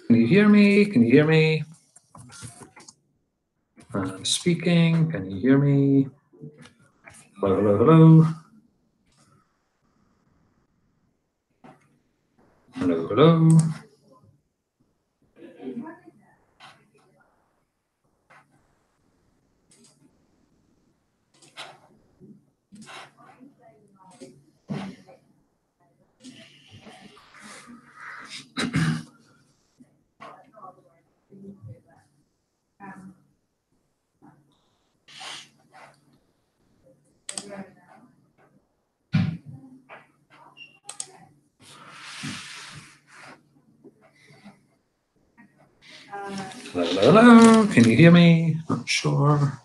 Can you hear me? Can you hear me? I'm speaking. Can you hear me? Hello, hello, hello. Hello, hello. Hello, hello, hello. Can you hear me? Not sure.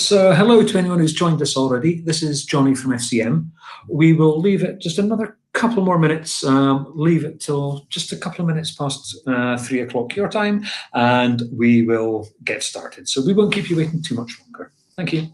so hello to anyone who's joined us already. This is Johnny from FCM. We will leave it just another couple more minutes, leave it till just a couple of minutes past 3 o'clock your time, and we will get started. So we won't keep you waiting too much longer. Thank you.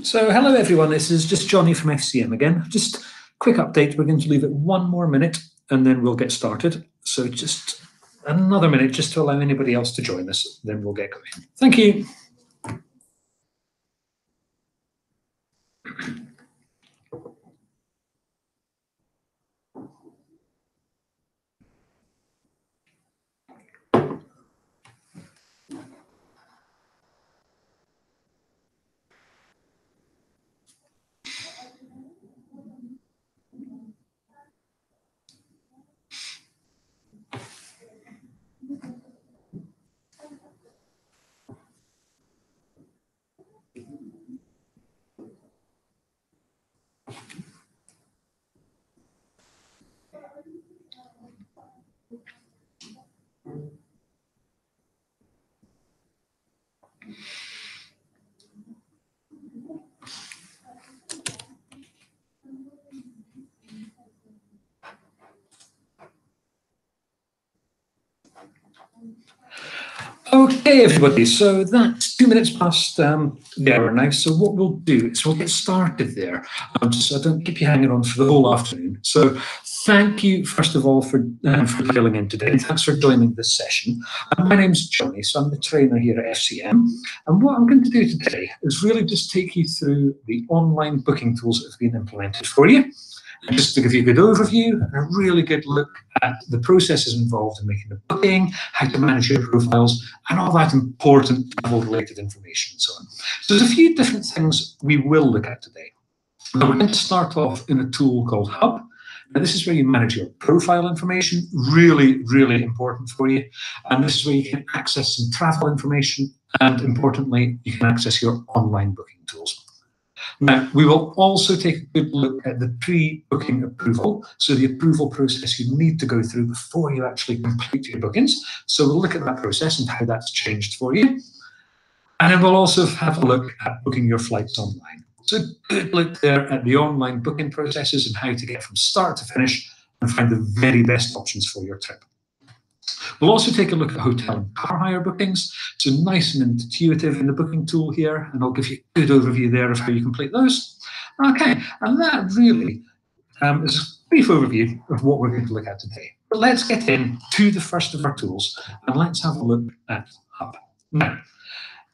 So hello everyone, this is just Johnny from FCM again. Just quick update, we're going to leave it one more minute and then we'll get started. So just another minute just to allow anybody else to join us, then we'll get going. Thank you. Okay, everybody, so that's 2 minutes past the hour now. So what we'll do is we'll get started there. So I don't keep you hanging on for the whole afternoon. So thank you, first of all, for dialing in today. Thanks for joining this session. My name's Johnny, so I'm the trainer here at FCM. And what I'm going to do today is really just take you through the online booking tools that have been implemented for you. Just to give you a good overview and a really good look at the processes involved in making the booking, how to manage your profiles, and all that important travel-related information and so on. So there's a few different things we will look at today. Now we're going to start off in a tool called Hub. Now this is where you manage your profile information, really, really important for you. And this is where you can access some travel information, and importantly, you can access your online booking tools. Now, we will also take a good look at the pre-booking approval, so the approval process you need to go through before you actually complete your bookings. So we'll look at that process and how that's changed for you. And then we'll also have a look at booking your flights online. So a good look there at the online booking processes and how to get from start to finish and find the very best options for your trip. We'll also take a look at hotel and car hire bookings. So nice and intuitive in the booking tool here, and I'll give you a good overview there of how you complete those. Okay, and that really is a brief overview of what we're going to look at today. But let's get into the first of our tools, and let's have a look at Hub. Now,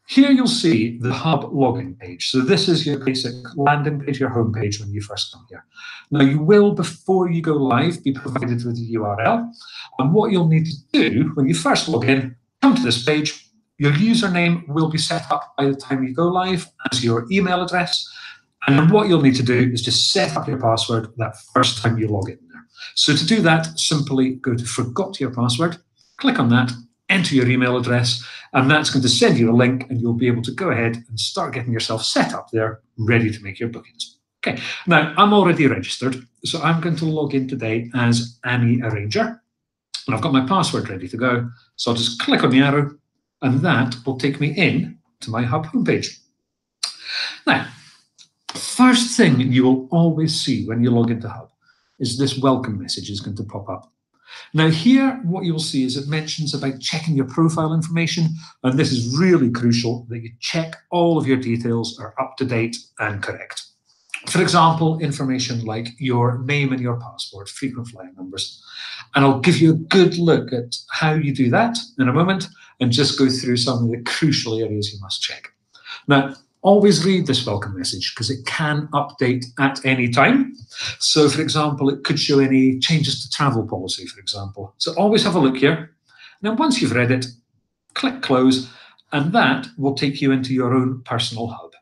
here you'll see the Hub login page. So this is your basic landing page, your home page when you first come here. Now you will, before you go live, be provided with a URL. And what you'll need to do when you first log in, come to this page, your username will be set up by the time you go live as your email address. And then what you'll need to do is just set up your password that first time you log in there. So to do that, simply go to Forgot Your Password, click on that, enter your email address, and that's going to send you a link, and you'll be able to go ahead and start getting yourself set up there, ready to make your bookings. Okay, now I'm already registered, so I'm going to log in today as Annie Arranger, and I've got my password ready to go. So I'll just click on the arrow, and that will take me in to my Hub homepage. Now, first thing you will always see when you log into Hub is this welcome message is going to pop up. Now here, what you'll see is it mentions about checking your profile information, and this is really crucial that you check all of your details are up to date and correct. For example, information like your name and your passport, frequent flyer numbers. And I'll give you a good look at how you do that in a moment and just go through some of the crucial areas you must check. Now, always read this welcome message because it can update at any time. So, for example, it could show any changes to travel policy, for example. So always have a look here. And then once you've read it, click close, and that will take you into your own personal Hub.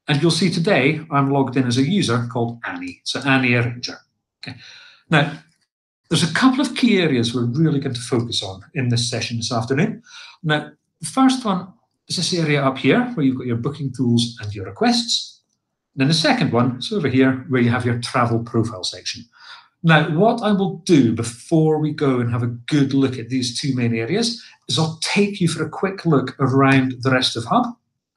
And you'll see today I'm logged in as a user called Annie, so Annie Arranger. Okay. Now, there's a couple of key areas we're really going to focus on in this session this afternoon. Now, the first one is this area up here where you've got your booking tools and your requests. Then the second one is over here where you have your travel profile section. Now, what I will do before we go and have a good look at these two main areas is I'll take you for a quick look around the rest of Hub.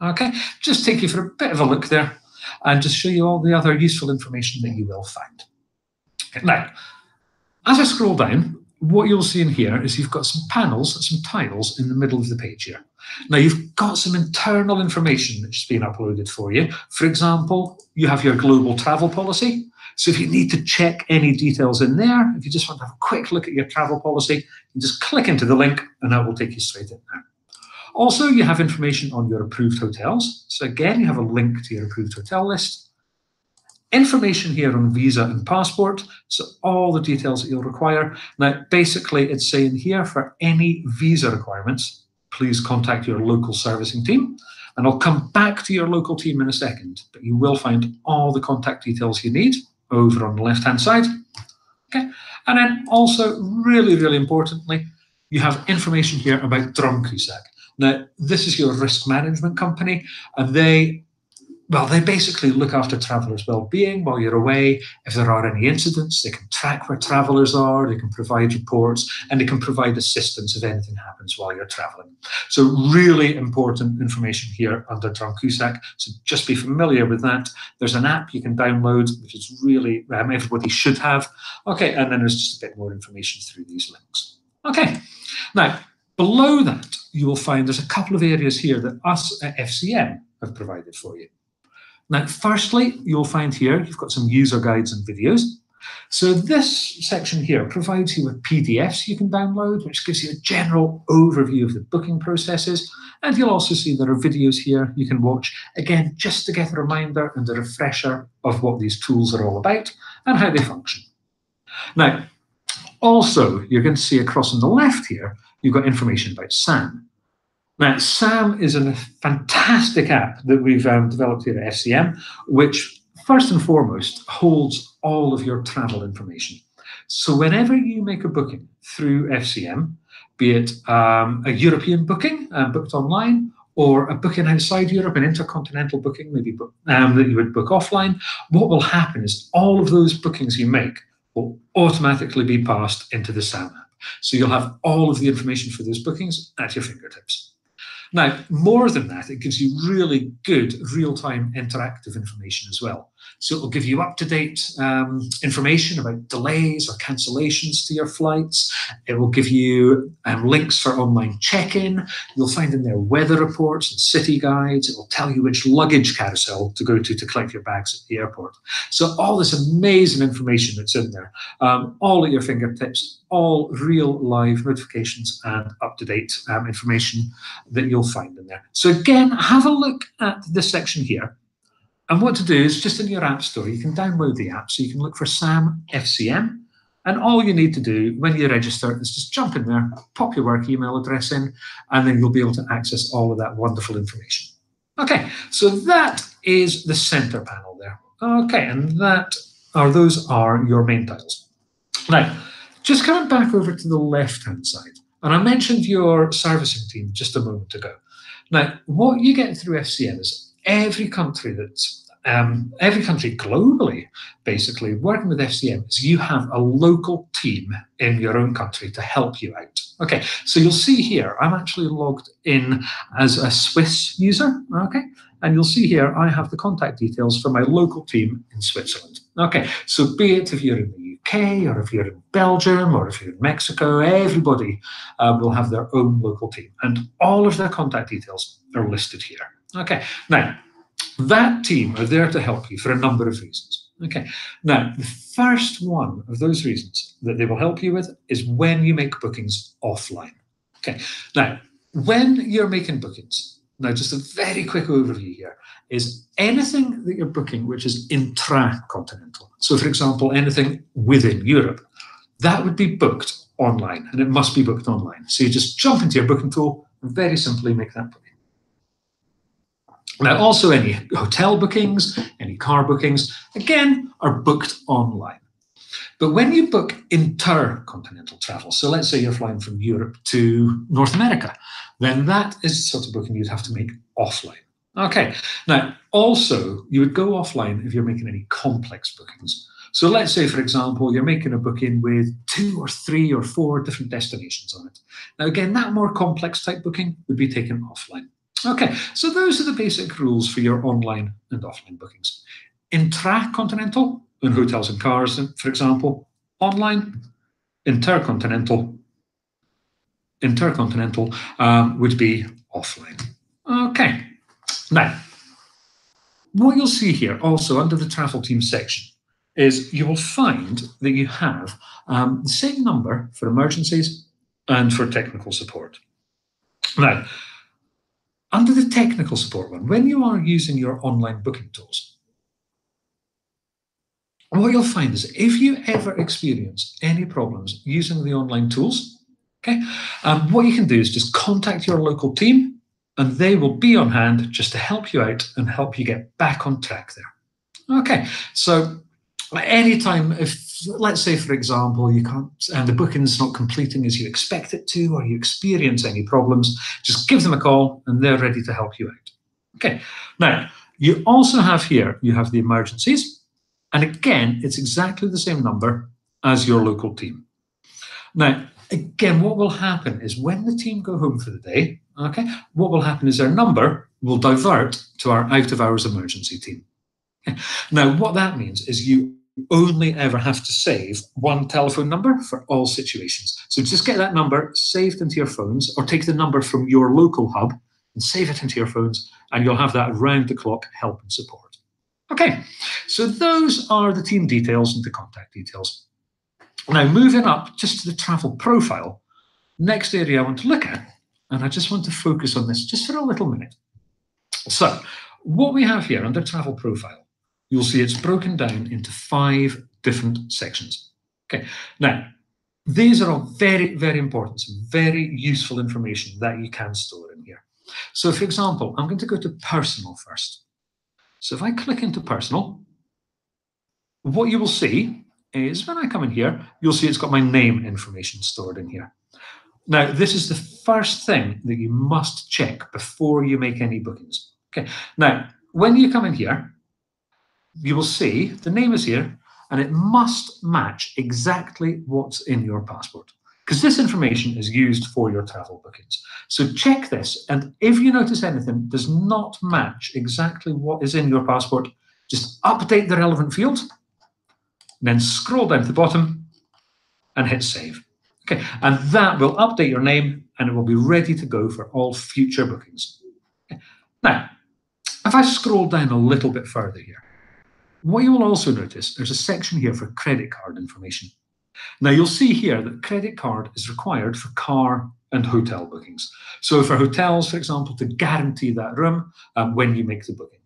Okay, just take you for a bit of a look there and just show you all the other useful information that you will find. Okay, now, as I scroll down, what you'll see in here is you've got some panels, some tiles in the middle of the page here. Now, you've got some internal information that's been uploaded for you. For example, you have your global travel policy. So if you need to check any details in there, if you just want to have a quick look at your travel policy, you just click into the link and that will take you straight in there. Also, you have information on your approved hotels. So again, you have a link to your approved hotel list. Information here on visa and passport, so all the details that you'll require. Now, basically, it's saying here for any visa requirements, please contact your local servicing team. And I'll come back to your local team in a second, but you will find all the contact details you need over on the left-hand side. Okay. And then also, really, really importantly, you have information here about Drumcusac. Now, this is your risk management company, and they basically look after travelers' well-being while you're away. If there are any incidents, they can track where travelers are, they can provide reports, and they can provide assistance if anything happens while you're traveling. So really important information here under Drumcusac. So just be familiar with that. There's an app you can download, which is really, everybody should have. Okay, and then there's just a bit more information through these links. Okay, now, below that, you will find there's a couple of areas here that us at FCM have provided for you. Now, firstly, you'll find here, you've got some user guides and videos. So this section here provides you with PDFs you can download, which gives you a general overview of the booking processes. And you'll also see there are videos here you can watch, again, just to get a reminder and a refresher of what these tools are all about and how they function. Now, also, you're going to see across on the left here, you've got information about SAM. Now, SAM is a fantastic app that we've developed here at FCM, which first and foremost holds all of your travel information. So whenever you make a booking through FCM, be it a European booking booked online, or a booking outside Europe, an intercontinental booking, maybe that you would book offline, what will happen is all of those bookings you make will automatically be passed into the SAM app. So you'll have all of the information for those bookings at your fingertips. Now, more than that, it gives you really good real-time interactive information as well. So it will give you up-to-date information about delays or cancellations to your flights. It will give you links for online check-in. You'll find in there weather reports and city guides. It will tell you which luggage carousel to go to collect your bags at the airport. So all this amazing information that's in there, all at your fingertips, all real live notifications and up-to-date information that you'll find in there. So again, have a look at this section here. And what to do is just in your app store, you can download the app so you can look for SAM FCM. And all you need to do when you register is just jump in there, pop your work email address in, and then you'll be able to access all of that wonderful information. Okay, so that is the center panel there. Okay, and those are your main tiles. Now, just coming back over to the left-hand side, and I mentioned your servicing team just a moment ago. Now, what you get through FCM is every country globally, basically, working with FCM is you have a local team in your own country to help you out. Okay, so you'll see here, I'm actually logged in as a Swiss user, okay? And you'll see here, I have the contact details for my local team in Switzerland. Okay, so be it if you're in the UK, or if you're in Belgium, or if you're in Mexico, everybody will have their own local team. And all of their contact details are listed here. Okay, now, that team are there to help you for a number of reasons. Okay, now, the first one of those reasons that they will help you with is when you make bookings offline. Okay, now, when you're making bookings, now just a very quick overview here, is anything that you're booking which is intra-continental. So, for example, anything within Europe, that would be booked online, and it must be booked online. So you just jump into your booking tool and very simply make that booking. Now, also any hotel bookings, any car bookings, again, are booked online. But when you book intercontinental travel, so let's say you're flying from Europe to North America, then that is the sort of booking you'd have to make offline. Okay, now, also, you would go offline if you're making any complex bookings. So let's say, for example, you're making a booking with 2 or 3 or 4 different destinations on it. Now, again, that more complex type booking would be taken offline. Okay, so those are the basic rules for your online and offline bookings. Intra-continental, in hotels and cars, for example, online, intercontinental would be offline. Okay, now, what you'll see here also under the travel team section is you will find that you have the same number for emergencies and for technical support. Now, under the technical support one, when you are using your online booking tools, what you'll find is if you ever experience any problems using the online tools, okay, what you can do is just contact your local team and they will be on hand just to help you out and help you get back on track there. Okay, so anytime if, let's say, for example, you can't, and the booking's not completing as you expect it to, or you experience any problems, just give them a call and they're ready to help you out. Okay, now, you also have here, you have the emergencies, and again, it's exactly the same number as your local team. Now, again, what will happen is when the team go home for the day, okay, what will happen is their number will divert to our out-of-hours emergency team. Okay. Now, what that means is you only ever have to save one telephone number for all situations. So just get that number saved into your phones, or take the number from your local hub and save it into your phones, and you'll have that round-the-clock help and support. Okay, so those are the team details and the contact details. Now, moving up just to the travel profile, next area I want to look at, and I just want to focus on this just for a little minute. So what we have here under travel profile, you'll see it's broken down into 5 different sections. Okay, now, these are all very, very important, some very useful information that you can store in here. So, for example, I'm going to go to personal first. So if I click into personal, what you will see is when I come in here, you'll see it's got my name information stored in here. Now, this is the first thing that you must check before you make any bookings. Okay. Now, when you come in here, you will see the name is here, and it must match exactly what's in your passport, because this information is used for your travel bookings. So check this, and if you notice anything does not match exactly what is in your passport, just update the relevant field, and then scroll down to the bottom and hit save. Okay, and that will update your name, and it will be ready to go for all future bookings. Okay. Now, if I scroll down a little bit further here, what you will also notice, there's a section here for credit card information. Now, you'll see here that credit card is required for car and hotel bookings. So for hotels, for example, to guarantee that room when you make the booking.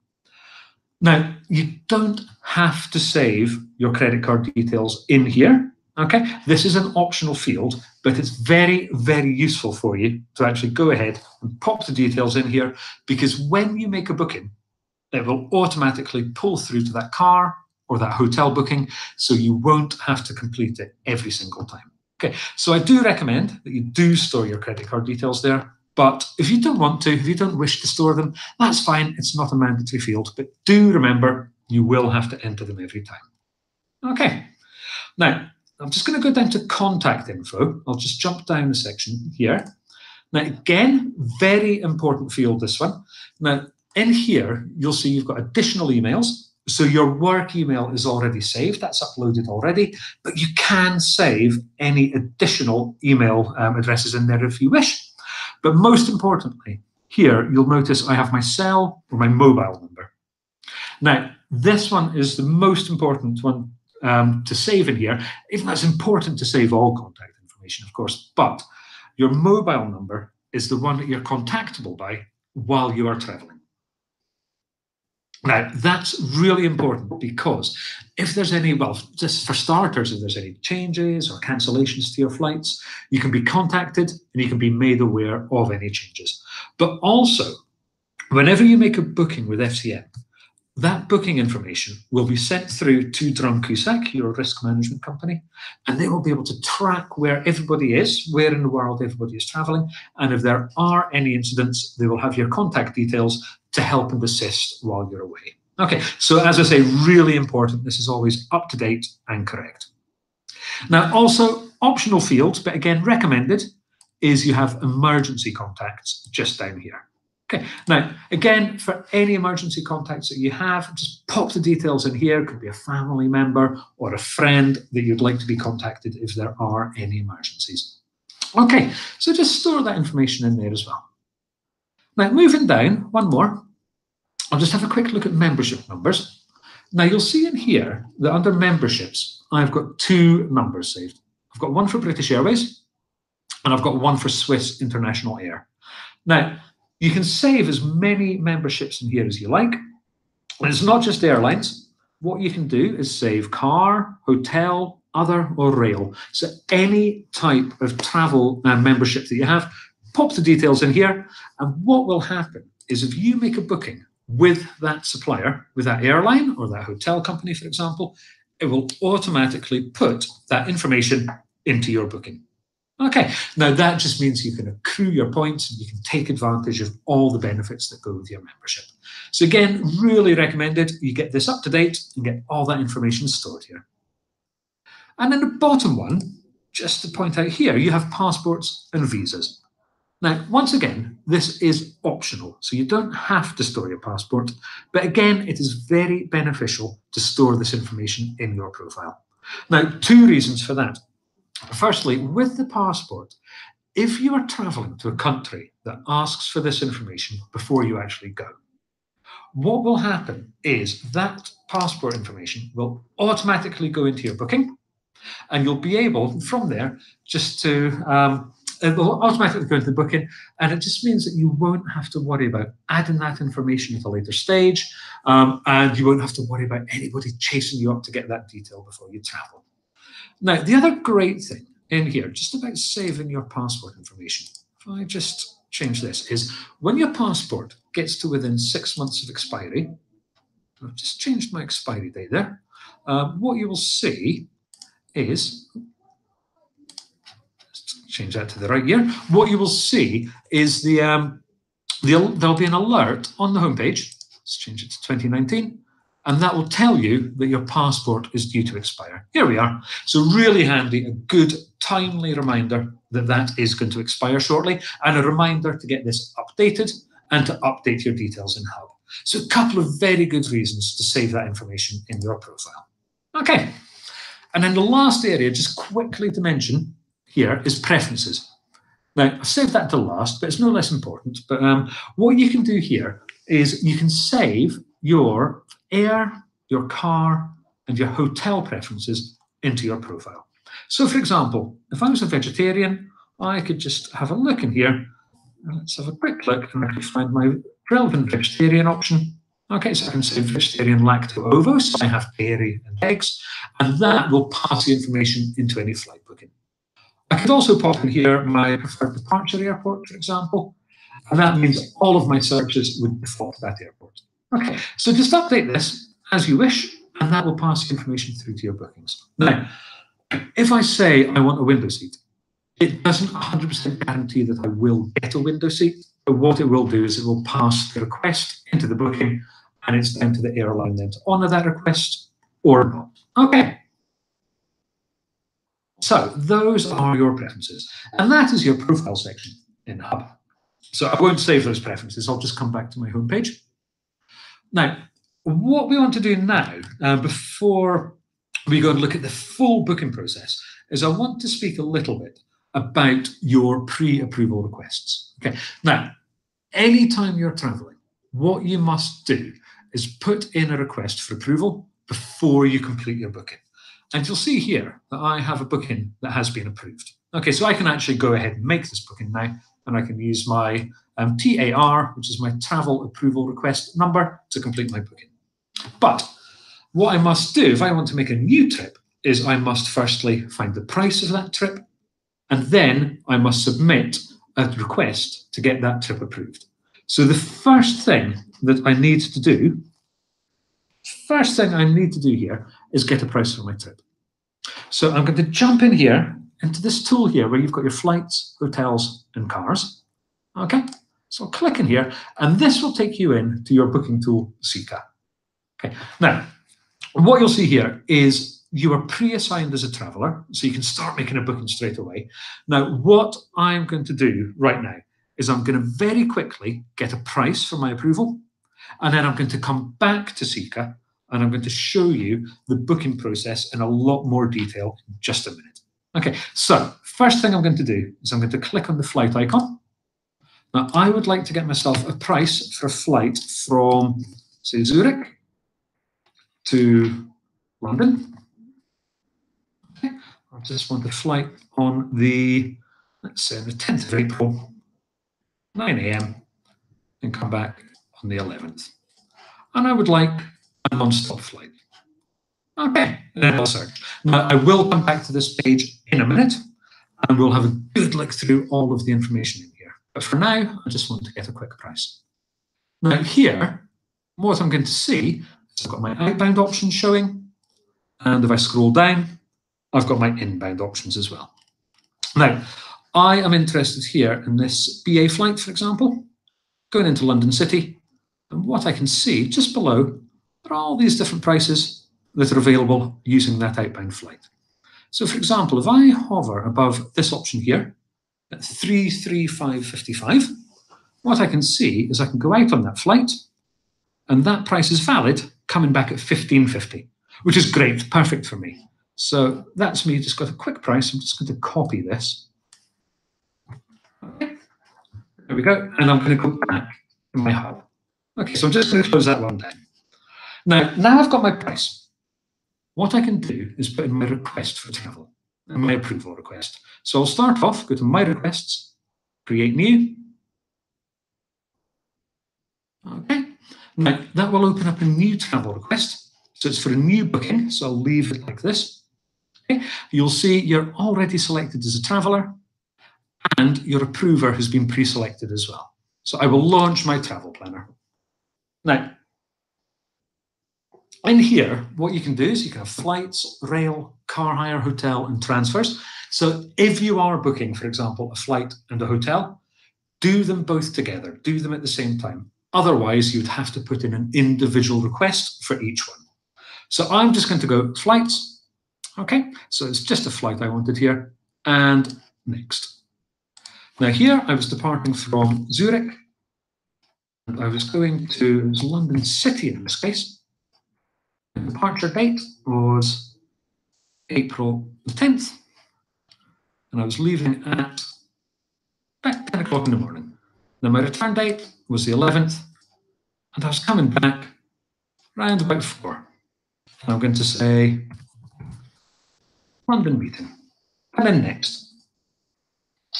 Now, you don't have to save your credit card details in here. Okay, this is an optional field, but it's very, very useful for you to actually go ahead and pop the details in here, because when you make a booking, it will automatically pull through to that car or that hotel booking, so you won't have to complete it every single time. Okay, so I do recommend that you do store your credit card details there, but if you don't want to, if you don't wish to store them, that's fine, it's not a mandatory field, but do remember you will have to enter them every time. Okay, now I'm just going to go down to contact info. I'll just jump down a section here. Now again, very important field, this one. Now, in here, you'll see you've got additional emails. So your work email is already saved. That's uploaded already. But you can save any additional email addresses in there if you wish. But most importantly, here, you'll notice I have my cell or my mobile number. Now, this one is the most important one to save in here. Even though it's important to save all contact information, of course. But your mobile number is the one that you're contactable by while you are traveling. Now, that's really important, because if there's any, well, just for starters, if there's any changes or cancellations to your flights, you can be contacted and you can be made aware of any changes. But also, whenever you make a booking with FCM, that booking information will be sent through to Drumcusac, your risk management company, and they will be able to track where everybody is, where in the world everybody is traveling, and if there are any incidents, they will have your contact details to help and assist while you're away. Okay, so as I say, really important, this is always up to date and correct. Now, also, optional fields, but again, recommended, is you have emergency contacts just down here. Okay, now, again, for any emergency contacts that you have, just pop the details in here. It could be a family member or a friend that you'd like to be contacted if there are any emergencies. Okay, so just store that information in there as well. Now, moving down, one more. I'll just have a quick look at membership numbers. Now, you'll see in here that under memberships, I've got two numbers saved. I've got one for British Airways, and I've got one for Swiss International Air. Now, you can save as many memberships in here as you like. And it's not just airlines. What you can do is save car, hotel, other, or rail. So any type of travel membership that you have, pop the details in here. And what will happen is if you make a booking with that supplier, with that airline or that hotel company, for example, it will automatically put that information into your booking. Okay, now that just means you can accrue your points and you can take advantage of all the benefits that go with your membership. So again, really recommended you get this up to date and get all that information stored here. And then the bottom one, just to point out here, you have passports and visas. Now, once again, this is optional, so you don't have to store your passport, but again, it is very beneficial to store this information in your profile. Now, two reasons for that. Firstly, with the passport, if you are traveling to a country that asks for this information before you actually go, what will happen is that passport information will automatically go into your booking, and you'll be able, from there, just to it will automatically go into the booking, and it just means that you won't have to worry about adding that information at a later stage, and you won't have to worry about anybody chasing you up to get that detail before you travel. Now, the other great thing in here, just about saving your passport information, if I just change this, is when your passport gets to within 6 months of expiry, I've just changed my expiry date there, what you will see is, let's change that to the right year, what you will see is there'll be an alert on the homepage. Let's change it to 2019. And that will tell you that your passport is due to expire. Here we are. So really handy, a good timely reminder that that is going to expire shortly, and a reminder to get this updated and to update your details in Hub. So a couple of very good reasons to save that information in your profile. Okay. And then the last area, just quickly to mention here, is preferences. Now, I've saved that to last, but it's no less important. But what you can do here is you can save your air, your car, and your hotel preferences into your profile. So, for example, if I was a vegetarian, I could just have a look in here. Let's have a quick look, and I can find my relevant vegetarian option. Okay, so I can say vegetarian lacto-ovo, so I have dairy and eggs, and that will pass the information into any flight booking. I could also pop in here my preferred departure airport, for example, and that means all of my searches would default to that airport. Okay, so just update this as you wish, and that will pass the information through to your bookings. Now, if I say I want a window seat, it doesn't 100% guarantee that I will get a window seat, but what it will do is it will pass the request into the booking, and it's down to the airline then to honour that request or not. Okay. So those are your preferences, and that is your profile section in Hub. So I won't save those preferences. I'll just come back to my homepage. Now, what we want to do now, before we go and look at the full booking process, is I want to speak a little bit about your pre-approval requests. Okay. Now, anytime you're traveling, what you must do is put in a request for approval before you complete your booking. And you'll see here that I have a booking that has been approved. Okay, so I can actually go ahead and make this booking now, and I can use my TAR, which is my travel approval request number, to complete my booking. But what I must do if I want to make a new trip is I must firstly find the price of that trip, and then I must submit a request to get that trip approved. So the first thing I need to do here is get a price for my trip. So I'm going to jump in here into this tool here where you've got your flights, hotels, and cars. Okay, so I'll click in here, and this will take you in to your booking tool, Seeka. Okay, now what you'll see here is you are pre-assigned as a traveller, so you can start making a booking straight away. Now, what I'm going to do right now is I'm going to very quickly get a price for my approval, and then I'm going to come back to Seeka, and I'm going to show you the booking process in a lot more detail in just a minute. Okay, so first thing I'm going to do is I'm going to click on the flight icon. Now, I would like to get myself a price for a flight from, say, Zurich to London. Okay, I just want a flight on the, let's say, the 10th of April, 9 AM, and come back on the 11th. And I would like a non-stop flight. Okay, and then I'll search. Now, I will come back to this page in a minute, and we'll have a good look through all of the information in here. But for now, I just want to get a quick price. Now here, what I'm going to see is I've got my outbound options showing, and if I scroll down, I've got my inbound options as well. Now, I am interested here in this BA flight, for example, going into London City, and what I can see just below are all these different prices that are available using that outbound flight. So, for example, if I hover above this option here at 335.55, what I can see is I can go out on that flight, and that price is valid, coming back at 15.50, which is great, perfect for me. So that's me just got a quick price. I'm just going to copy this. Okay, there we go, and I'm going to go back to my hub. Okay, so I'm just going to close that one down. Now I've got my price. What I can do is put in my request for travel, and my approval request. So I'll start off, go to my requests, create new. Okay, now that will open up a new travel request. So it's for a new booking, so I'll leave it like this. Okay, you'll see you're already selected as a traveller, and your approver has been pre-selected as well. So I will launch my travel planner. Now, in here, what you can do is you can have flights, rail, car hire, hotel, and transfers. So if you are booking, for example, a flight and a hotel, do them both together, do them at the same time. Otherwise, you'd have to put in an individual request for each one. So I'm just going to go flights. Okay, so it's just a flight I wanted here, and next. Now here I was departing from Zurich, and I was going to, it was London City in this case. The departure date was April the 10th, and I was leaving at about 10 o'clock in the morning. Then my return date was the 11th, and I was coming back around about 4. And I'm going to say London meeting, and then next.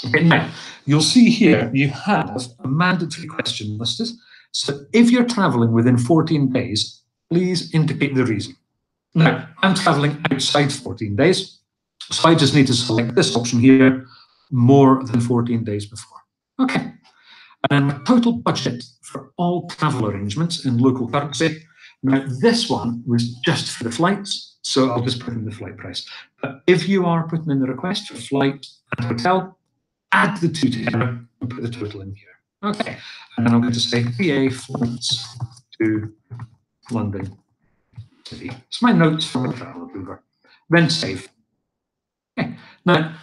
Okay, now you'll see here you have a mandatory question listed. So if you're traveling within 14 days, please indicate the reason. Now, I'm traveling outside 14 days, so I just need to select this option here, more than 14 days before. Okay, and then my total budget for all travel arrangements in local currency. Now, this one was just for the flights, so I'll just put in the flight price. But if you are putting in the request for flight and hotel, add the two together and put the total in here. Okay, and then I'm going to say BA flights to London City. It's my notes from a travel approver. Then save. Okay, now,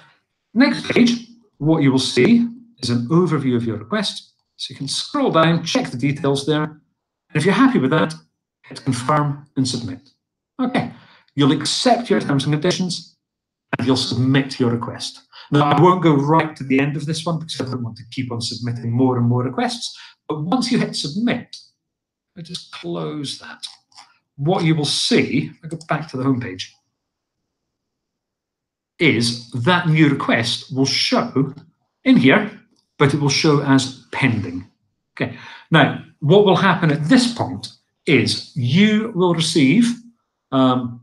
next page, what you will see is an overview of your request. So you can scroll down, check the details there. And if you're happy with that, hit confirm and submit. Okay, you'll accept your terms and conditions and you'll submit your request. Now, I won't go right to the end of this one because I don't want to keep on submitting more and more requests. But once you hit submit, I just close that. What you will see, I go back to the homepage, is that new request will show in here, but it will show as pending. Okay. Now, what will happen at this point is you will receive an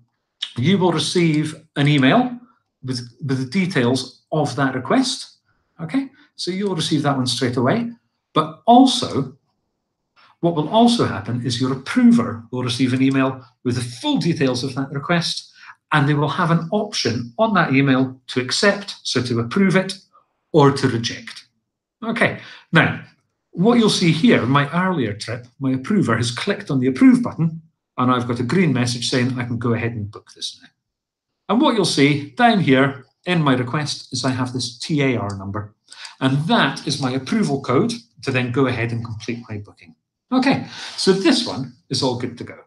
email with the details of that request. Okay, so you'll receive that one straight away. But also, what will also happen is your approver will receive an email with the full details of that request, and they will have an option on that email to accept, so to approve it, or to reject. Okay, now, what you'll see here, my earlier trip, my approver has clicked on the approve button, and I've got a green message saying I can go ahead and book this now. And what you'll see down here in my request is I have this TAR number, and that is my approval code to then go ahead and complete my booking. Okay, so this one is all good to go.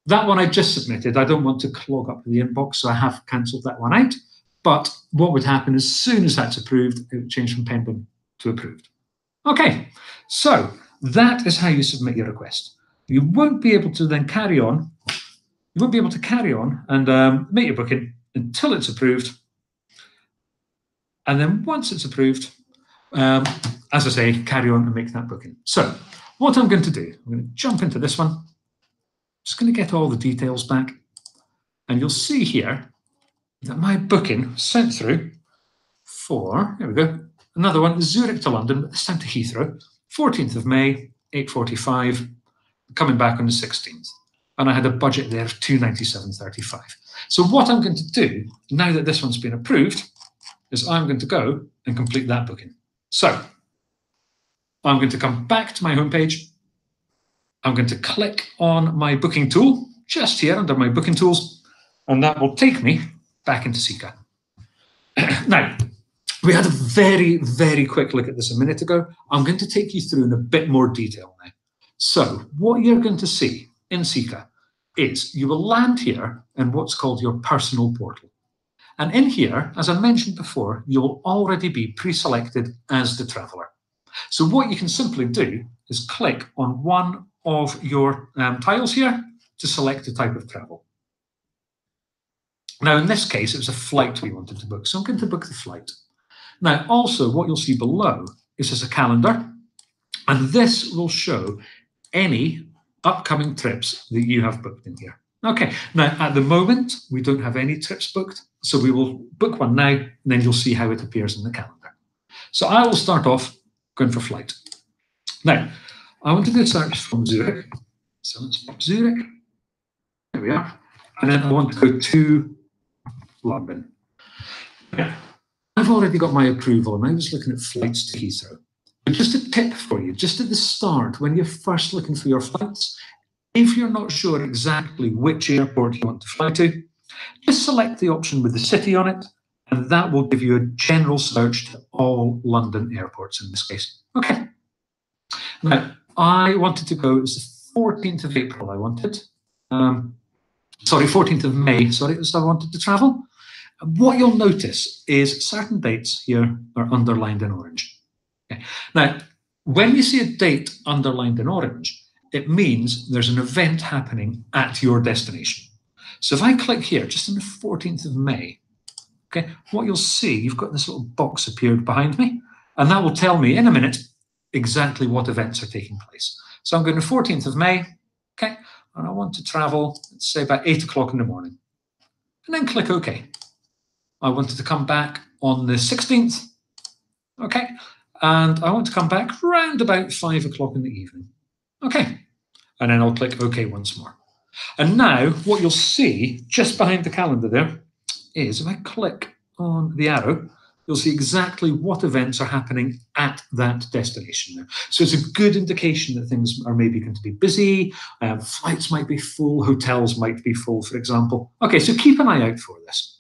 That one I just submitted. I don't want to clog up the inbox, so I have cancelled that one out. But what would happen as soon as that's approved, it would change from pending to approved. Okay, so that is how you submit your request. You won't be able to then carry on. You won't be able to carry on and make your booking until it's approved. And then once it's approved, as I say, carry on and make that booking. So what I'm going to do, I'm going to jump into this one. Just going to get all the details back. And you'll see here that my booking sent through for, here we go, another one, Zurich to London, but this time to Heathrow, 14th of May, 8:45, coming back on the 16th. And I had a budget there of $297.35. So what I'm going to do, now that this one's been approved, is I'm going to go and complete that booking. So I'm going to come back to my homepage. I'm going to click on my booking tool, just here under my booking tools, and that will take me back into Seeker. Now, we had a very, very quick look at this a minute ago. I'm going to take you through in a bit more detail now. So what you're going to see in Seeker is you will land here in what's called your personal portal. And in here, as I mentioned before, you'll already be pre-selected as the traveller. So what you can simply do is click on one of your tiles here to select the type of travel. Now, in this case, it was a flight we wanted to book, so I'm going to book the flight. Now, also, what you'll see below is there's a calendar, and this will show any upcoming trips that you have booked in here. Okay, now, at the moment, we don't have any trips booked, so we will book one now, and then you'll see how it appears in the calendar. So I will start off going for flight. Now, I want to do a search from Zurich. So let's pop Zurich. There we are. And then I want to go to London. Yeah. I've already got my approval, and I was looking at flights to Heathrow. But just a tip for you, just at the start, when you're first looking for your flights, if you're not sure exactly which airport you want to fly to, just select the option with the city on it, and that will give you a general search to all London airports in this case. Okay. Now, I wanted to go, it was the 14th of April I wanted. 14th of May, sorry, was I wanted to travel. What you'll notice is certain dates here are underlined in orange. Okay. Now, when you see a date underlined in orange, it means there's an event happening at your destination. So if I click here, just on the 14th of May, okay, what you'll see, you've got this little box appeared behind me, and that will tell me in a minute exactly what events are taking place. So I'm going to 14th of May, okay, and I want to travel, let's say about 8 o'clock in the morning, and then click OK. I wanted to come back on the 16th, okay, and I want to come back round about 5 o'clock in the evening, okay, and then I'll click OK once more. And now what you'll see just behind the calendar there is if I click on the arrow, you'll see exactly what events are happening at that destination there. So it's a good indication that things are maybe going to be busy, flights might be full, hotels might be full, for example. Okay, so keep an eye out for this.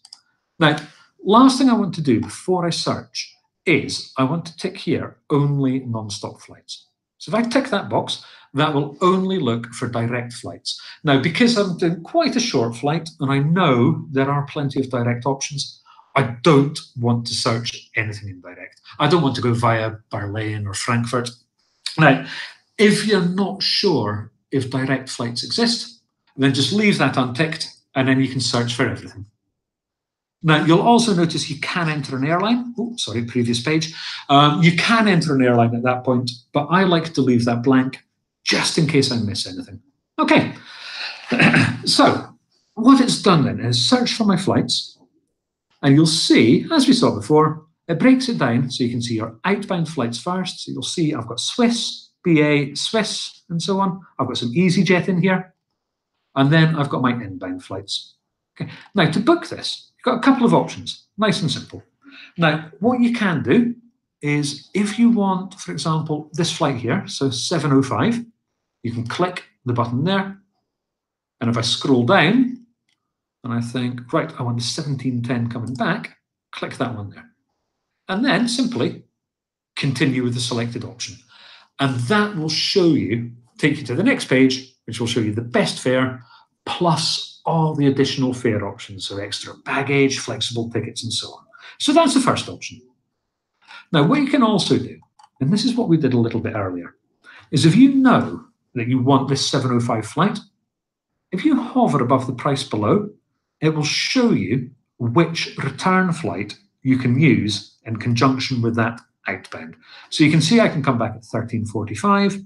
Now, last thing I want to do before I search is I want to tick here, only non-stop flights. So if I tick that box, that will only look for direct flights. Now, because I'm doing quite a short flight, and I know there are plenty of direct options, I don't want to search anything in direct. I don't want to go via Berlin or Frankfurt. Now, if you're not sure if direct flights exist, then just leave that unticked, and then you can search for everything. Now, you'll also notice you can enter an airline. Oh, sorry, previous page. You can enter an airline at that point, but I like to leave that blank just in case I miss anything. Okay, so what it's done then is search for my flights, and you'll see, as we saw before, it breaks it down so you can see your outbound flights first. So you'll see I've got Swiss, BA, Swiss, and so on. I've got some EasyJet in here, and then I've got my inbound flights. Okay, now to book this, you've got a couple of options, nice and simple. Now, what you can do is if you want, for example, this flight here, so 705, you can click the button there. And if I scroll down and I think, right, I want the 1710 coming back, click that one there. And then simply continue with the selected option. And that will show you, take you to the next page, which will show you the best fare plus all the additional fare options, so extra baggage, flexible tickets, and so on. So that's the first option. Now, what you can also do, and this is what we did a little bit earlier, is if you know that you want this 705 flight, if you hover above the price below, it will show you which return flight you can use in conjunction with that outbound. So you can see I can come back at 1345,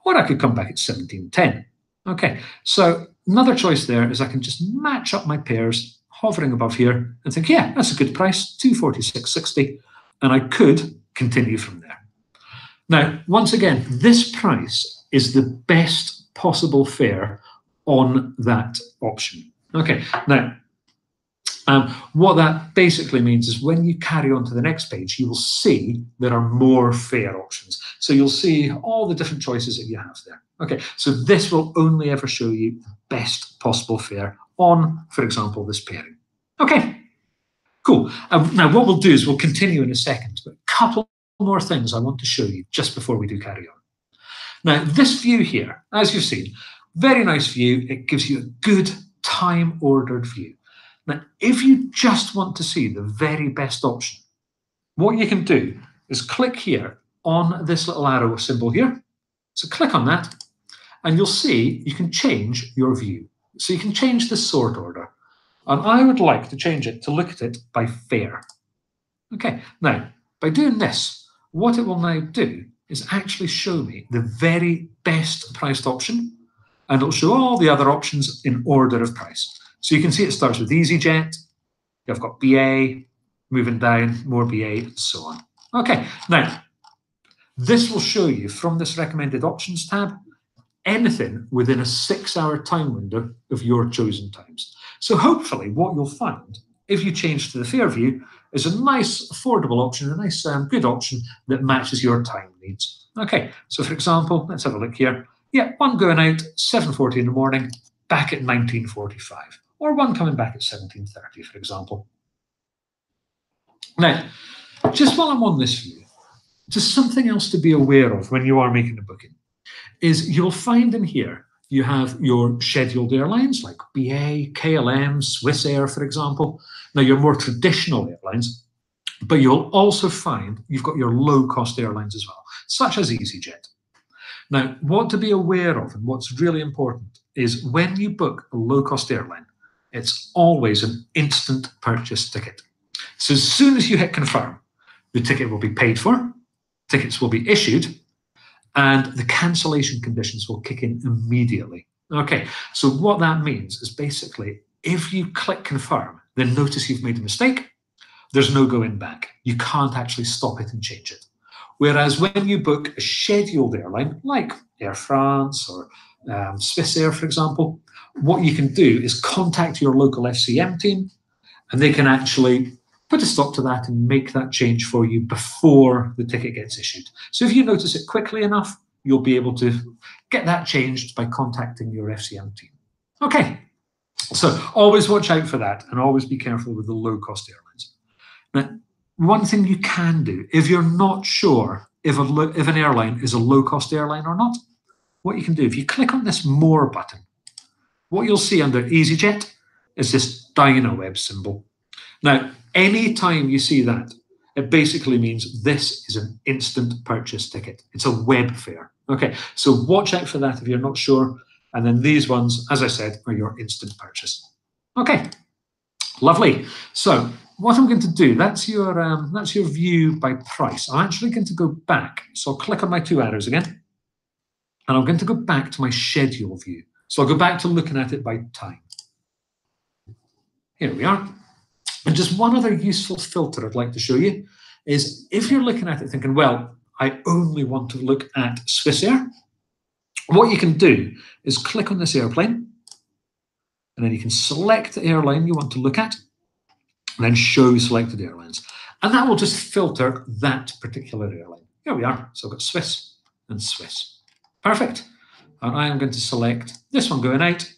or I could come back at 1710. Okay, so another choice there is I can just match up my pairs, hovering above here, and think, yeah, that's a good price, 246.60, and I could continue from there. Now, once again, this price is the best possible fare on that option. Okay, now, what that basically means is when you carry on to the next page, you will see there are more fare options. So you'll see all the different choices that you have there. Okay, so this will only ever show you the best possible fare on, for example, this pairing. Okay, cool. Now, what we'll do is we'll continue in a second, but a couple more things I want to show you just before we do carry on. Now, this view here, as you've seen, very nice view. It gives you a good time-ordered view. Now, if you just want to see the very best option, what you can do is click here on this little arrow symbol here. So click on that, and you'll see you can change your view. So you can change the sort order. And I would like to change it to look at it by fare. Okay, now, by doing this, what it will now do is actually show me the very best priced option, and it'll show all the other options in order of price. So you can see it starts with EasyJet, you've got BA, moving down, more BA, and so on. Okay, now, this will show you from this recommended options tab, anything within a 6-hour time window of your chosen times. So hopefully what you'll find if you change to the Fairview, is a nice, affordable option, a nice, good option that matches your time needs. Okay, so for example, let's have a look here. Yeah, one going out 7:40 in the morning, back at 19:45, or one coming back at 17:30, for example. Now, just while I'm on this view, just something else to be aware of when you are making a booking is you'll find in here you have your scheduled airlines like BA, KLM, Swiss Air, for example. Now, your more traditional airlines, but you'll also find you've got your low-cost airlines as well, such as EasyJet. Now, what to be aware of and what's really important is when you book a low-cost airline, it's always an instant purchase ticket. So as soon as you hit confirm, the ticket will be paid for, tickets will be issued, and the cancellation conditions will kick in immediately. Okay, so what that means is basically if you click confirm, then notice you've made a mistake, there's no going back. You can't actually stop it and change it. Whereas when you book a scheduled airline, like Air France or Swiss Air, for example, what you can do is contact your local FCM team, and they can actually put a stop to that and make that change for you before the ticket gets issued. So if you notice it quickly enough, you'll be able to get that changed by contacting your FCM team. Okay, so always watch out for that and always be careful with the low-cost airlines. Now, one thing you can do, if you're not sure if an airline is a low-cost airline or not, what you can do, if you click on this More button, what you'll see under EasyJet is this Dynaweb symbol. Now, anytime you see that, it basically means this is an instant purchase ticket. It's a web fare. Okay, so watch out for that if you're not sure. And then these ones, as I said, are your instant purchase. Okay, lovely. So what I'm going to do, that's your view by price. I'm actually going to go back. So I'll click on my two arrows again, and I'm going to go back to my schedule view. So I'll go back to looking at it by time. Here we are. And just one other useful filter I'd like to show you is if you're looking at it thinking, well, I only want to look at Swiss Air, what you can do is click on this airplane, and then you can select the airline you want to look at, and then show selected airlines. And that will just filter that particular airline. Here we are. So I've got Swiss and Swiss. Perfect. And I am going to select this one going out.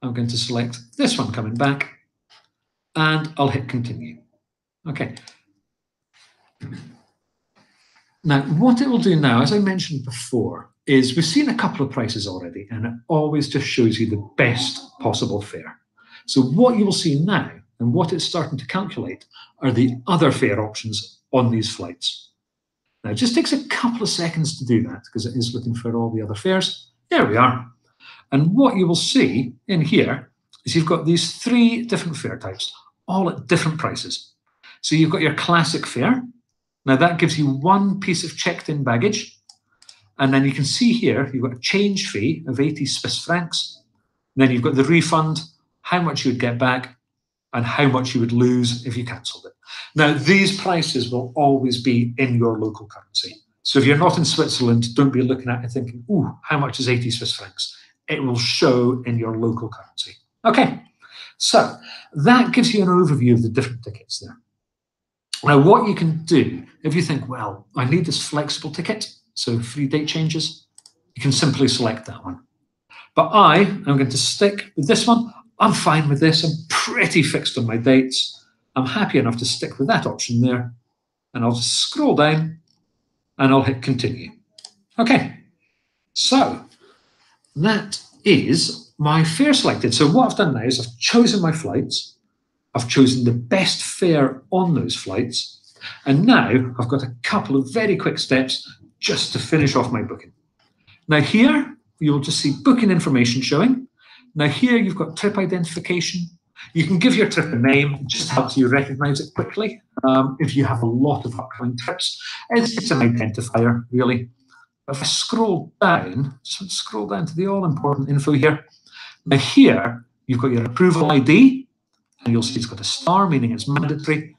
I'm going to select this one coming back, and I'll hit continue. Okay. Now, what it will do now, as I mentioned before, is we've seen a couple of prices already, and it always just shows you the best possible fare. So what you will see now, and what it's starting to calculate, are the other fare options on these flights. Now, it just takes a couple of seconds to do that, because it is looking for all the other fares. There we are. And what you will see in here is you've got these three different fare types, all at different prices. So you've got your classic fare. Now that gives you one piece of checked-in baggage. And then you can see here, you've got a change fee of 80 Swiss francs. Then you've got the refund, how much you would get back, and how much you would lose if you cancelled it. Now, these prices will always be in your local currency. So if you're not in Switzerland, don't be looking at it thinking, ooh, how much is 80 Swiss francs? It will show in your local currency. Okay, so that gives you an overview of the different tickets there. Now, what you can do, if you think, well, I need this flexible ticket, so free date changes, you can simply select that one. But I am going to stick with this one. I'm fine with this. I'm pretty fixed on my dates. I'm happy enough to stick with that option there. And I'll just scroll down and I'll hit continue. Okay, so that is my fare selected. So what I've done now is I've chosen my flights. I've chosen the best fare on those flights. And now I've got a couple of very quick steps just to finish off my booking. Now here, you'll just see booking information showing. Now here you've got trip identification. You can give your trip a name, it just helps you recognize it quickly. If you have a lot of upcoming trips, it's an identifier, really. If I scroll down, just scroll down to the all-important info here. Now here, you've got your approval ID, and you'll see it's got a star, meaning it's mandatory,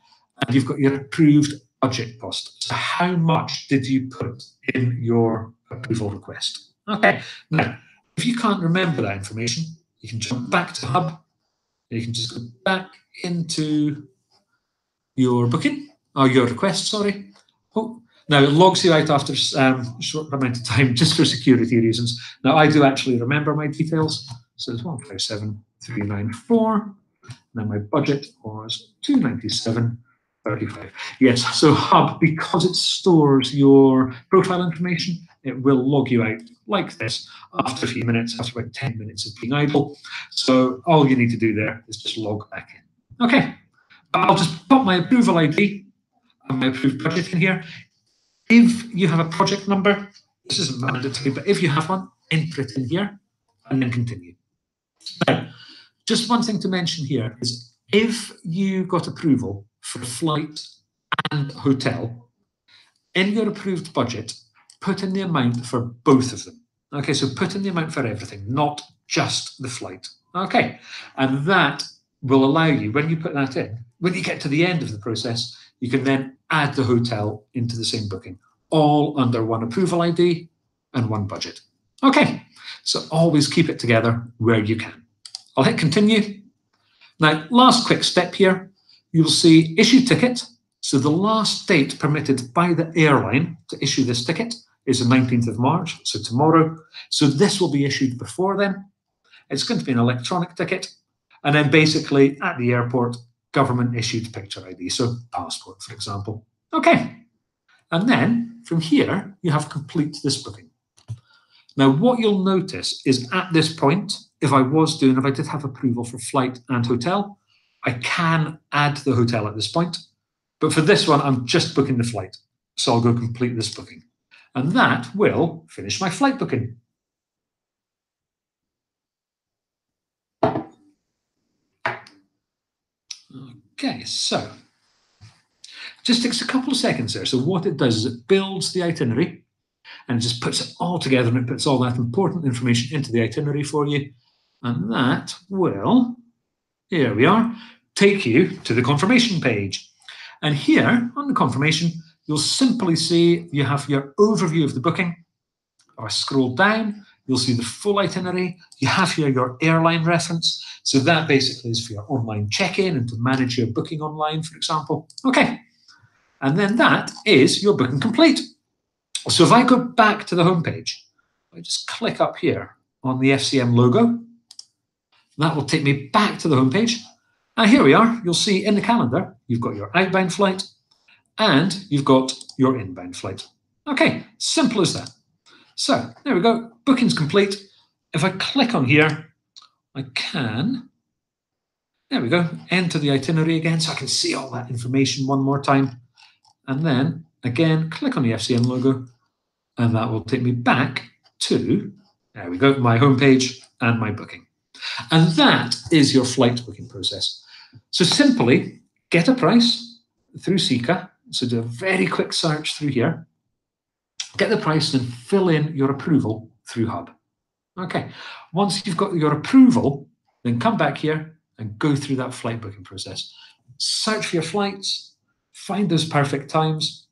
and you've got your approved budget cost. So how much did you put in your approval request? Okay, now, if you can't remember that information, you can jump back to Hub, You can just go back into your booking, or your request, sorry. Oh, now it logs you out after a short amount of time just for security reasons. Now I do actually remember my details. So it's 157,394. Now my budget was 297.35. Yes, so Hub, because it stores your profile information, it will log you out like this after a few minutes, after about 10 minutes of being idle. So all you need to do there is just log back in. Okay, I'll just put my approval ID and my approved budget in here. If you have a project number, this isn't mandatory, but if you have one, enter it in here and then continue. Now, just one thing to mention here is if you got approval for flight and hotel, in your approved budget, put in the amount for both of them. Okay, so put in the amount for everything, not just the flight. Okay, and that will allow you, when you put that in, when you get to the end of the process, you can then add the hotel into the same booking, all under one approval ID and one budget. Okay, so always keep it together where you can. I'll hit continue. Now, last quick step here, you'll see issue ticket. So the last date permitted by the airline to issue this ticket is the 19th of March, so tomorrow. So this will be issued before then. It's going to be an electronic ticket. And then basically at the airport, government issued picture ID, so passport, for example. Okay. And then from here, you have complete this booking. Now, what you'll notice is at this point, if I did have approval for flight and hotel, I can add the hotel at this point. But for this one, I'm just booking the flight. So I'll go complete this booking. And that will finish my flight booking. Okay, so just takes a couple of seconds there. So what it does is it builds the itinerary and just puts it all together, and it puts all that important information into the itinerary for you. And that will, here we are, take you to the confirmation page. And here on the confirmation, you'll simply see you have your overview of the booking. If I scroll down, you'll see the full itinerary. You have here your airline reference. So that basically is for your online check-in and to manage your booking online, for example. Okay. And then that is your booking complete. So if I go back to the homepage, I just click up here on the FCM logo, that will take me back to the homepage. And here we are. You'll see in the calendar, you've got your outbound flight and you've got your inbound flight. Okay, simple as that. So there we go. Booking's complete. If I click on here, I can, there we go, enter the itinerary again so I can see all that information one more time. And then again, click on the FCM logo and that will take me back to, there we go, my homepage and my booking. And that is your flight booking process. So simply get a price through Seeker. So do a very quick search through here, get the price and fill in your approval through Hub. Okay, once you've got your approval, then come back here and go through that flight booking process. Search for your flights, find those perfect times,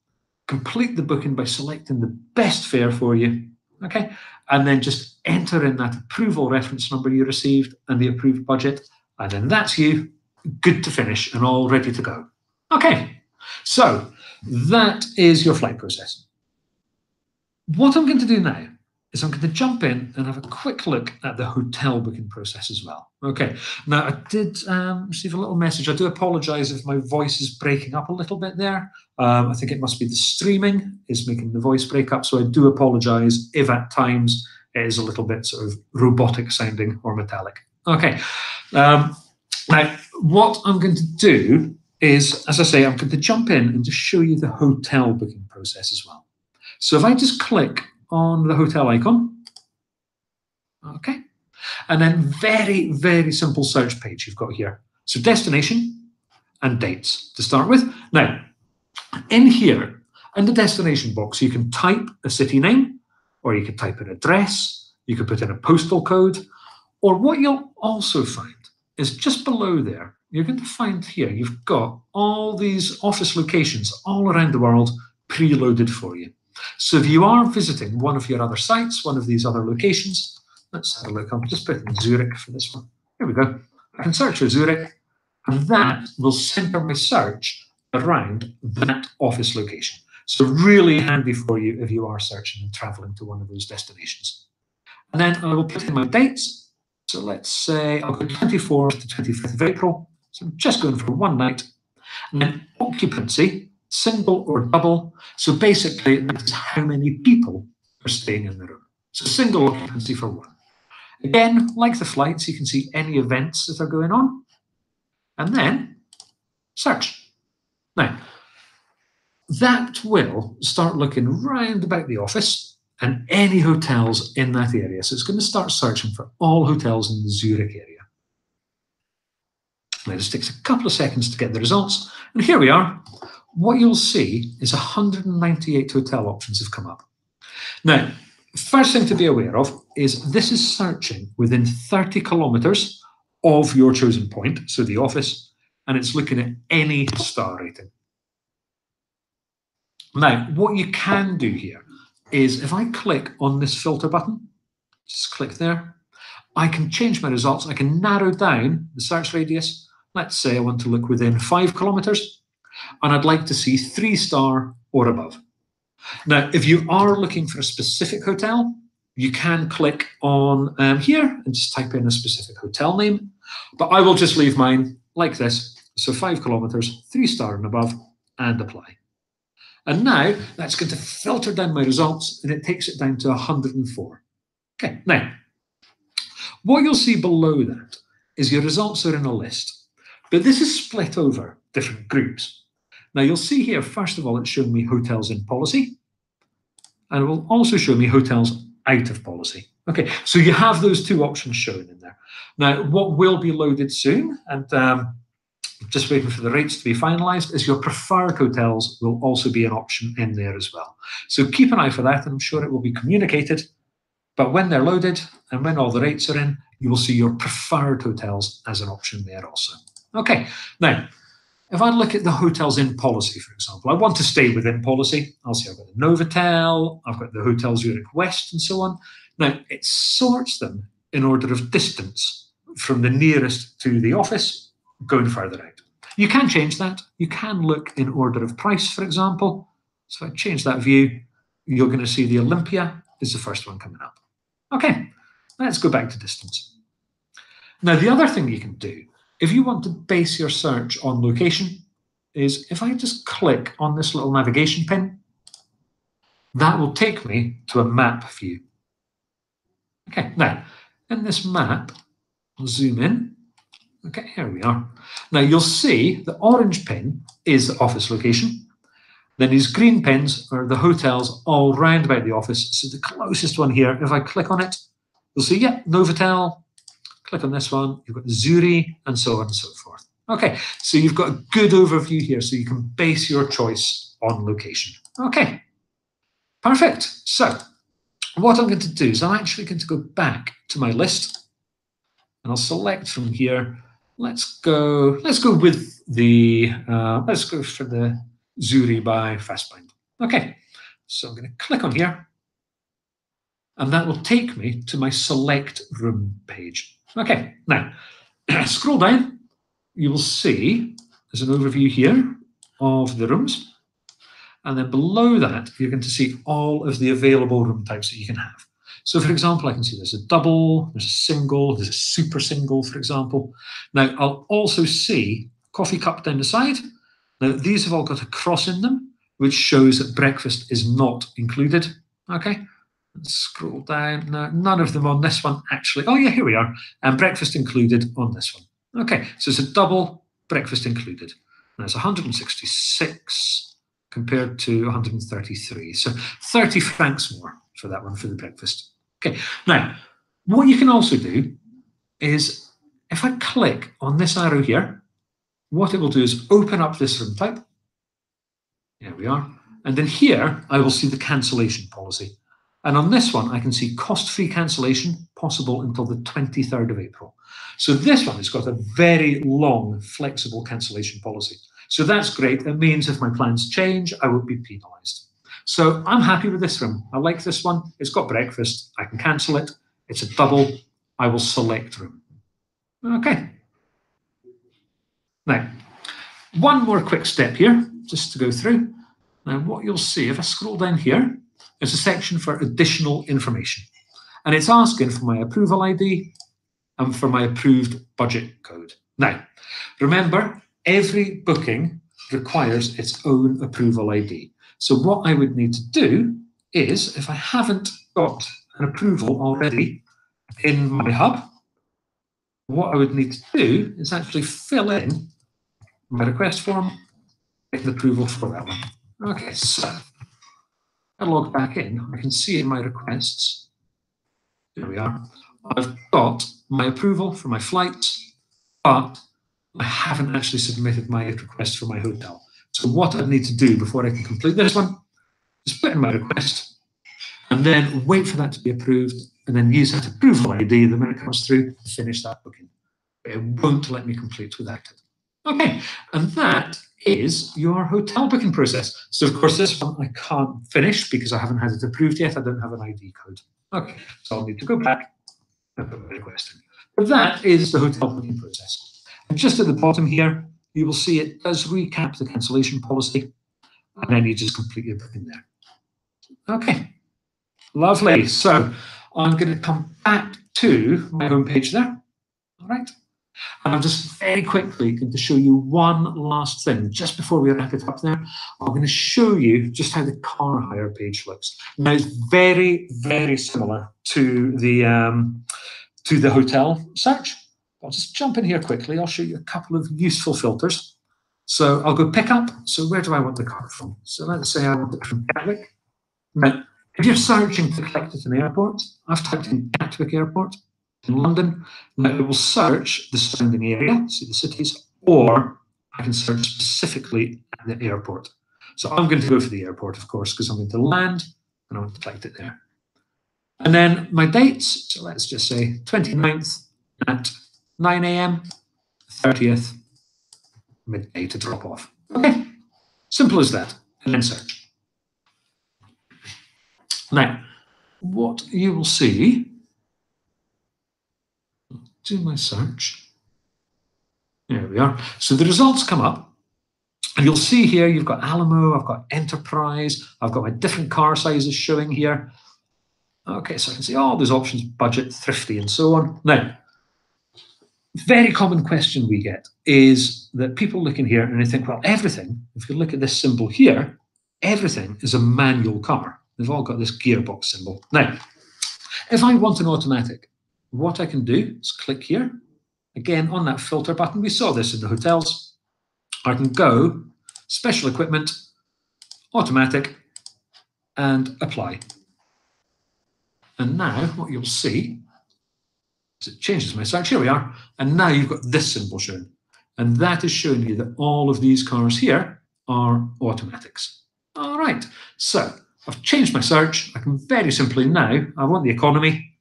complete the booking by selecting the best fare for you, okay? And then just enter in that approval reference number you received and the approved budget, and then that's you, good to finish and all ready to go. Okay, so that is your flight process. What I'm going to do now is I'm going to jump in and have a quick look at the hotel booking process as well. Okay, now I did receive a little message. I do apologise if my voice is breaking up a little bit there. I think it must be the streaming is making the voice break up, so I do apologise if at times it is a little bit sort of robotic sounding or metallic. Okay, now what I'm going to do is, as I say, I'm going to jump in and just show you the hotel booking process as well. So if I just click on the hotel icon, okay, and then very, very simple search page you've got here. So destination and dates to start with. Now, in here, in the destination box, you can type a city name, or you could type an address, you could put in a postal code, or what you'll also find is just below there, you're going to find here, you've got all these office locations all around the world preloaded for you. So if you are visiting one of your other sites, one of these other locations, let's have a look. I'll just put in Zurich for this one. Here we go. I can search for Zurich, and that will center my search around that office location. So really handy for you if you are searching and traveling to one of those destinations. And then I will put in my dates. So let's say I'll go 24th to 25th of April. So I'm just going for one night. And then occupancy, single or double. So basically, this is how many people are staying in the room. So single occupancy for one. Again, like the flights, you can see any events that are going on. And then search. Now, that will start looking round about the office and any hotels in that area. So it's going to start searching for all hotels in the Zurich area. Now, this takes a couple of seconds to get the results. And here we are. What you'll see is 198 hotel options have come up. Now, first thing to be aware of is this is searching within 30 kilometers of your chosen point, so the office, and it's looking at any star rating. Now, what you can do here is if I click on this filter button, just click there, I can change my results. I can narrow down the search radius. Let's say I want to look within 5 kilometers, and I'd like to see 3-star or above. Now, if you are looking for a specific hotel, you can click on here and just type in a specific hotel name, but I will just leave mine like this. So 5 kilometers, 3-star and above, and apply. And now that's going to filter down my results, and it takes it down to 104. Okay, now, what you'll see below that is your results are in a list, but this is split over different groups. Now, you'll see here, first of all, it's showing me hotels in policy, and it will also show me hotels out of policy. Okay, so you have those two options shown in there. Now, what will be loaded soon, and just waiting for the rates to be finalised, is your preferred hotels will also be an option in there as well. So keep an eye for that, and I'm sure it will be communicated. But when they're loaded and when all the rates are in, you will see your preferred hotels as an option there also. Okay, now, if I look at the hotels in policy, for example, I want to stay within policy. I'll say I've got the Novotel, I've got the Hotel Zurich West, and so on. Now, it sorts them in order of distance from the nearest to the office, going further out. You can change that. You can look in order of price, for example. So if I change that view, you're going to see the Olympia is the first one coming up. Okay, let's go back to distance. Now, the other thing you can do, if you want to base your search on location, is if I just click on this little navigation pin, that will take me to a map view. Okay, now, in this map, I'll zoom in. Okay, here we are. Now, you'll see the orange pin is the office location. Then these green pins are the hotels all round about the office. So the closest one here, if I click on it, you'll see, yeah, Novotel. Click on this one, you've got Zurich, and so on and so forth. Okay, so you've got a good overview here, so you can base your choice on location. Okay, perfect. So what I'm going to do is I'm actually going to go back to my list, and I'll select from here. Let's go with the let's go for the Zurich by Fastbind. Okay, so I'm going to click on here, and that will take me to my select room page. Okay, now scroll down, you will see there's an overview here of the rooms. And then below that, you're going to see all of the available room types that you can have. So for example, I can see there's a double, there's a single, there's a super single, for example. Now, I'll also see coffee cup down the side. Now, these have all got a cross in them, which shows that breakfast is not included. Okay. Let's scroll down. No, none of them on this one, actually. Oh, yeah, here we are. And breakfast included on this one. Okay, so it's a double, breakfast included. And it's 166 compared to 133. So 30 francs more for that one for the breakfast. Okay, now, what you can also do is if I click on this arrow here, what it will do is open up this room type. There we are. And then here, I will see the cancellation policy. And on this one, I can see cost-free cancellation possible until the 23rd of April. So this one has got a very long, flexible cancellation policy. So that's great. It means if my plans change, I won't be penalised. So I'm happy with this room. I like this one. It's got breakfast. I can cancel it. It's a double. I will select room. Okay. Now, one more quick step here, just to go through. Now, what you'll see, if I scroll down here, there's a section for additional information. And it's asking for my approval ID and for my approved budget code. Now, remember, every booking requires its own approval ID. So what I would need to do is, if I haven't got an approval already in my hub, what I would need to do is actually fill in my request form, get the approval for that one. Okay, so I log back in, I can see in my requests, here we are, I've got my approval for my flights, but I haven't actually submitted my request for my hotel. So what I need to do before I can complete this one is put in my request and then wait for that to be approved and then use that approval ID the minute it comes through to finish that booking. It won't let me complete without it. Okay, and that is your hotel booking process. So of course this one I can't finish because I haven't had it approved yet. I don't have an ID code. Okay, so I'll need to go back and put my request in. But that is the hotel booking process. And just at the bottom here, you will see it does recap the cancellation policy, and then you just complete your booking there. Okay, lovely. So I'm going to come back to my homepage there. All right. And I'm just very quickly going to show you one last thing just before we wrap it up there. I'm going to show you just how the car hire page looks. Now it's very, very similar to the hotel search. I'll just jump in here quickly. I'll show you a couple of useful filters. So I'll go pick up. So where do I want the car from? So let's say I want it from Gatwick. Now, if you're searching to collect at an airport, I've typed in Gatwick Airport in London. Now it will search the surrounding area, see the cities, or I can search specifically at the airport. So I'm going to go for the airport, of course, because I'm going to land and I want to collect it there. And then my dates, so let's just say 29th at 9 a.m, 30th, midday to drop off. Okay, simple as that, and then search. Now, what you will see, do my search. There we are. So the results come up, and you'll see here you've got Alamo, I've got Enterprise, I've got my different car sizes showing here. Okay, so I can see all those options, budget, thrifty, and so on. Now, very common question we get is that people look in here and they think, well, everything, if you look at this symbol here, everything is a manual car. They've all got this gearbox symbol. Now, if I want an automatic, what I can do is click here. Again, on that filter button, we saw this in the hotels. I can go, special equipment, automatic, and apply. And now what you'll see is it changes my search. Here we are. And now you've got this symbol shown. And that is showing you that all of these cars here are automatics. All right. So I've changed my search. I can very simply now, I want the economy,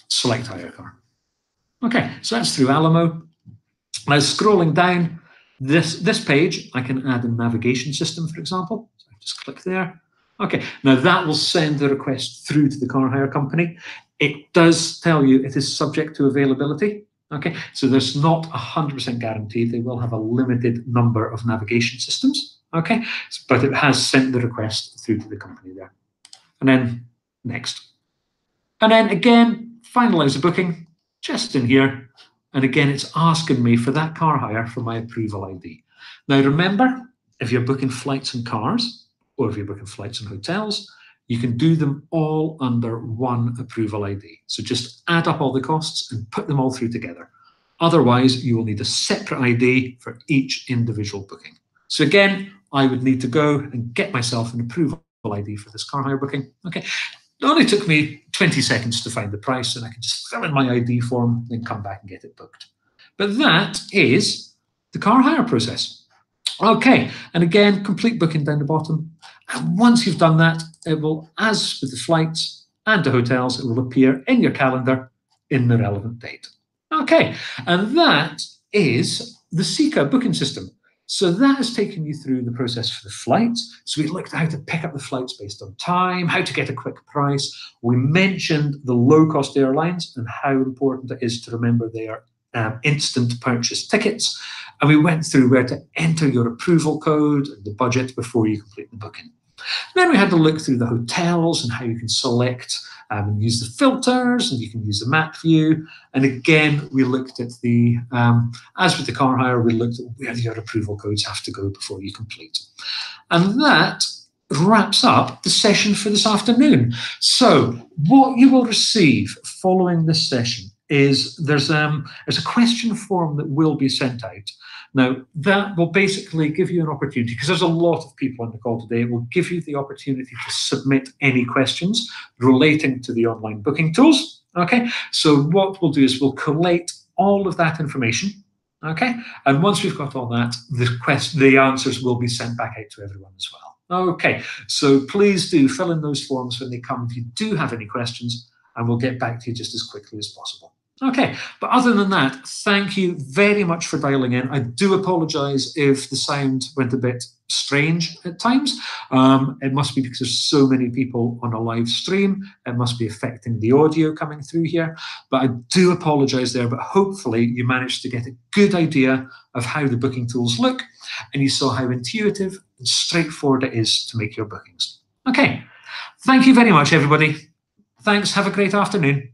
select hire car. Okay, so that's through Alamo. Now scrolling down this page, I can add a navigation system, for example. So I just click there. Okay, now that will send the request through to the car hire company. It does tell you it is subject to availability. Okay, so there's not 100% guaranteed. They will have a limited number of navigation systems. Okay, but it has sent the request through to the company there. And then next. And then again, finalize the booking just in here. And again, it's asking me for that car hire for my approval ID. Now remember, if you're booking flights and cars, or if you're booking flights and hotels, you can do them all under one approval ID. So just add up all the costs and put them all through together. Otherwise, you will need a separate ID for each individual booking. So again, I would need to go and get myself an approval ID for this car hire booking. Okay, it only took me 20 seconds to find the price, and I can just fill in my ID form, then come back and get it booked. But that is the car hire process. Okay, and again, complete booking down the bottom. And once you've done that, it will, as with the flights and the hotels, it will appear in your calendar in the relevant date. Okay, and that is the Seeker booking system. So that has taken you through the process for the flights. So we looked at how to pick up the flights based on time, how to get a quick price. We mentioned the low-cost airlines and how important it is to remember they are instant purchase tickets, and we went through where to enter your approval code and the budget before you complete the booking. Then we had to look through the hotels and how you can select and use the filters, and you can use the map view. And again, we looked at the, as with the car hire, we looked at where your approval codes have to go before you complete. And that wraps up the session for this afternoon. So what you will receive following this session is there's a question form that will be sent out. Now, that will basically give you an opportunity, because there's a lot of people on the call today, it will give you the opportunity to submit any questions relating to the online booking tools, okay? So what we'll do is we'll collate all of that information, okay? And once we've got all that, the answers will be sent back out to everyone as well. Okay, so please do fill in those forms when they come if you do have any questions, and we'll get back to you just as quickly as possible. Okay, but other than that, thank you very much for dialing in. I do apologise if the sound went a bit strange at times. It must be because there's so many people on a live stream. It must be affecting the audio coming through here. But I do apologise there, but hopefully you managed to get a good idea of how the booking tools look, and you saw how intuitive and straightforward it is to make your bookings. Okay, thank you very much, everybody. Thanks, have a great afternoon.